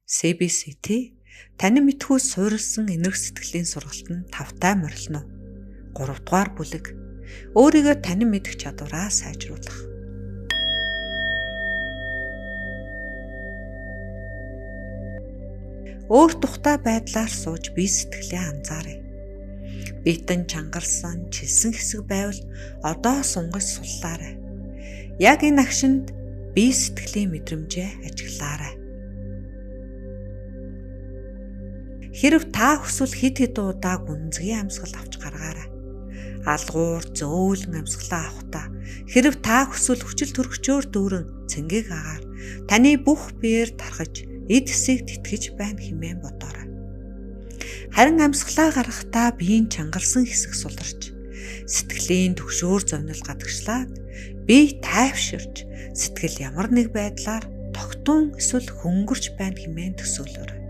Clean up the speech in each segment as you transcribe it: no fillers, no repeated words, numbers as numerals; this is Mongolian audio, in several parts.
CBCT танин мэдхүй суурилсан энерги сэтгэлийн сургалтанд тавтай морилно. 3 дугаар бүлэг. Өөрийгөө танин мэдэх чадвараа сайжруулах. Өөр тухтай байдлаар сууж бие сэтгэлээ анзааръя. Биетэн чангарсан, чилсэн хэсэг байвал одоо сунгаж суллаарай. Яг энэ агшинд бие сэтгэлийн мэдрэмжээ ажиглаарай. Хэрв та хүсвэл хэд удаа гүнзгий амьсгал авч гаргаарай. Алгуур, зөөлөн амьсгалаа авахдаа хэрв та хүсвэл хүчил төрөгчөөр дүүрэн цэнгийг агаар таны бүх биеэр тархаж эд хэсийг тэтгэж байна хэмээн бодоорой. Харин амьсгалаа гаргахдаа биеийн чангалсан хэсэг суларч, сэтгэлийн төгшөөр зовнил гадагшлаад, бие тайвширч, сэтгэл ямар нэг байдлаар тогтун эсвэл хөнгөрч байна хэмээн төсөөлөөрэй.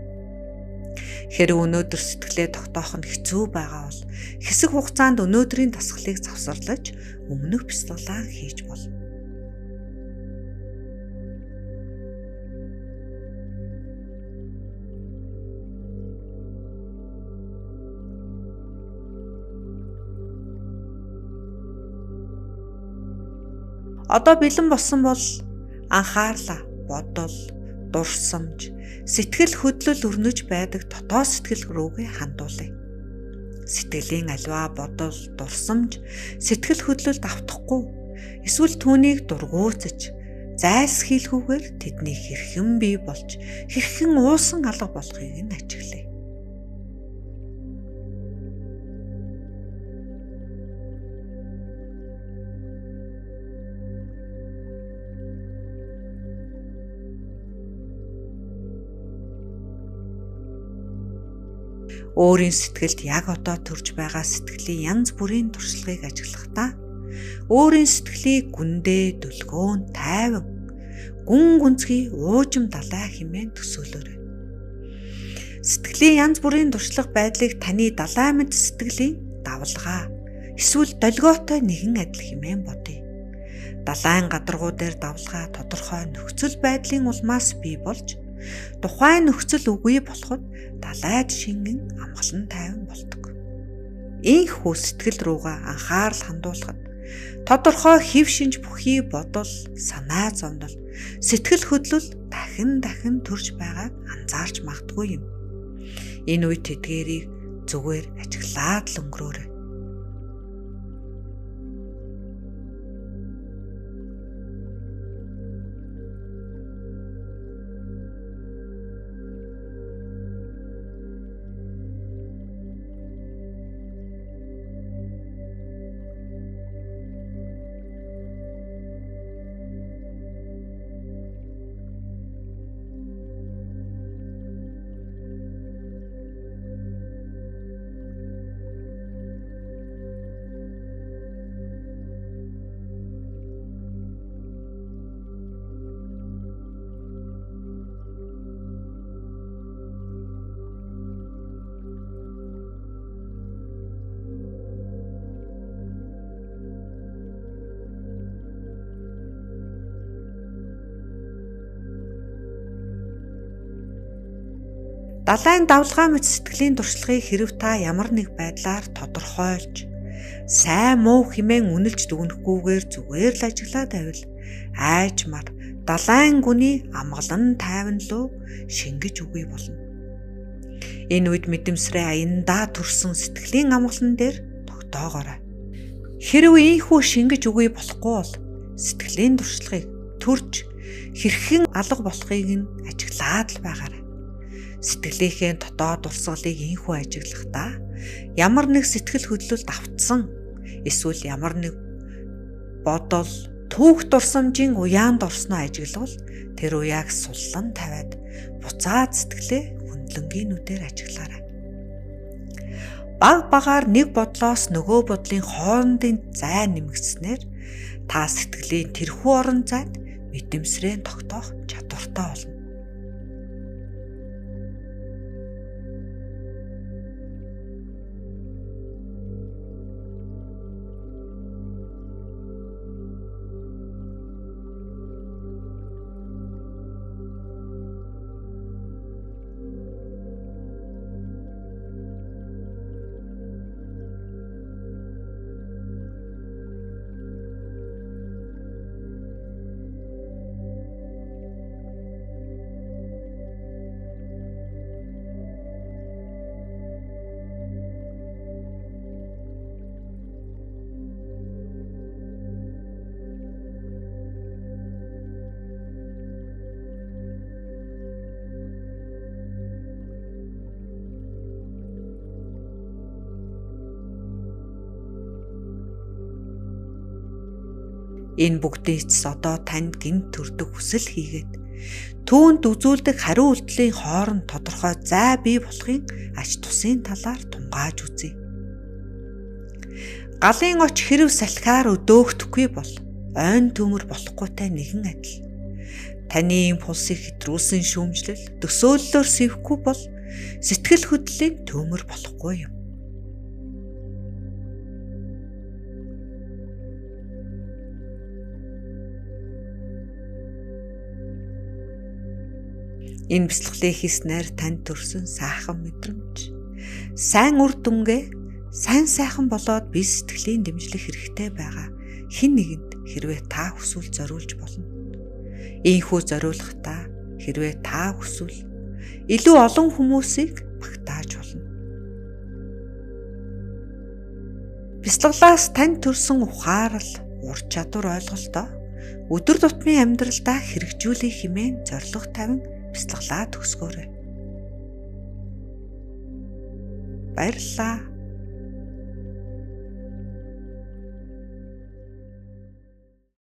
Хэрэг өнөөдөр сэтгэлээ тогтоох нь хэцүү байгаа бол хэсэг хугацаанд өнөөдрийн дасгалыг завсарлаж өмнөх бяцлаглаа хийж болно. Одоо бэлэн болсон бол анхаарлаа, бодол, дурсамж, сэтгэл хөдлөл өрнөж байдаг дотоод сэтгэл рүүгээ хандуулъя. Сэтгэлийн аливаа бодол, дурсамж, сэтгэл хөдлөлд автахгүй эсвэл түүнийг дургуутсаж, зайлсхийлгүйгээр тэдний хэрхэн бий болж, хэрхэн уусан алга болохыг нь ажиглая. Өөрийн сэтгэлд яг одоо төрж байгаа сэтгэлийн янз бүрийн туршлагыг ажиглахдаа өөрийн сэтгэлийг гүндээ, дүлгөөн, тайван, гүн гүнзгий, уужим далай хэмээн төсөөлөөрэй. Сэтгэлийн янз бүрийн туршлага байдлыг таны далай мэд сэтгэлийн давлгаа эсвэл долгиотой нэгэн адил хэмээн бодъё. Далайн гадаргуу дээр давлгаа тодорхой нөхцөл байдлын улмаас бий болж тухайн нөхцөл үгүй болоход далайд шингэн амгалан тайван болдог. Ийхүү сэтгэл рүүгээ анхаарал хандуулахад тодорхой хэв шинж бүхий бодол, санаа зовнил, сэтгэл хөдлөл дахин төрж байгааг анзаарч магадгүй юм. Энэ үед тэдгээрийг зүгээр ажиглаад л өнгөрөөрэй. Далайн давлгаа мэт сэтгэлийн туршлагыг хэрв та ямар нэг байдлаар тодорхойлж, сайн муу хэмээн үнэлж дүгнэхгүйгээр зүгээр л ажиглаад байвал айжмар далайн гүний амгалан тайван руу шингэж үгүй болно. Энэ үед мэдэмсрээ аяндаа төрсөн сэтгэлийн амгалан дээр тогтоогоорой. Хэрв ийхүү шингэж үгүй болохгүй бол сэтгэлийн туршлагыг төрж хэрхэн алга болохыг нь ажиглаад л байгаарай. Сэтгэлийнхээ дотоод дурсгалыг ийхүү ажиглахдаа ямар нэг сэтгэл хөдлөлд автсан эсвэл ямар нэг бодол, түүх дурсамжийн уяанд орсноо ажиглавал тэр уяаг суллан тавиад буцаад сэтгэлээ хөндлөнгийнүүдээр ажиглаарай. Баг багаар нэг бодлоос нөгөө бодлын хоорондын зай нэмэгдснээр та сэтгэлийн тэрхүү орон зайд мэдэмсрээ тогтоох чадвартай болно. Энэ бүгдээс одоо танд гинт төрдөг хүсэл хийгээд түүнд үзүүлдэг хариу үйлдэлийн хооронд тодорхой зай бий болохын ач тусын талаар тунгааж үзье. Галын оч хэрв салхиар өдөөгдөхгүй бол ойн төмөр болохгүйтай нэгэн адил. Таны импульсыг хэтрүүлсэн шүүмжлэл төсөөллөөр сэвэхгүй бол сэтгэл хөдлөлийн төмөр болохгүй юм. Энэ бяцлаглыг хийснээр танд төрсөн сайхан мэдрэмж, сайн үр дүнгээ сайн сайхан болоод бие сэтгэлийн дэмжлэх хэрэгтэй байгаа хэн нэгэнд хэрвээ та хүсвэл зориулж болно. Ийхүү зориулахдаа хэрвээ та хүсвэл илүү олон хүмүүсийг багтааж болно. Бяцлаглаас танд төрсөн ухаарал, ур чадвар ойлголтоо өдөр тутмын амьдралдаа хэрэгжүүлэх хэмээн зорилго тавин бяцлаглаа төгсгөөрэй. Баярлалаа.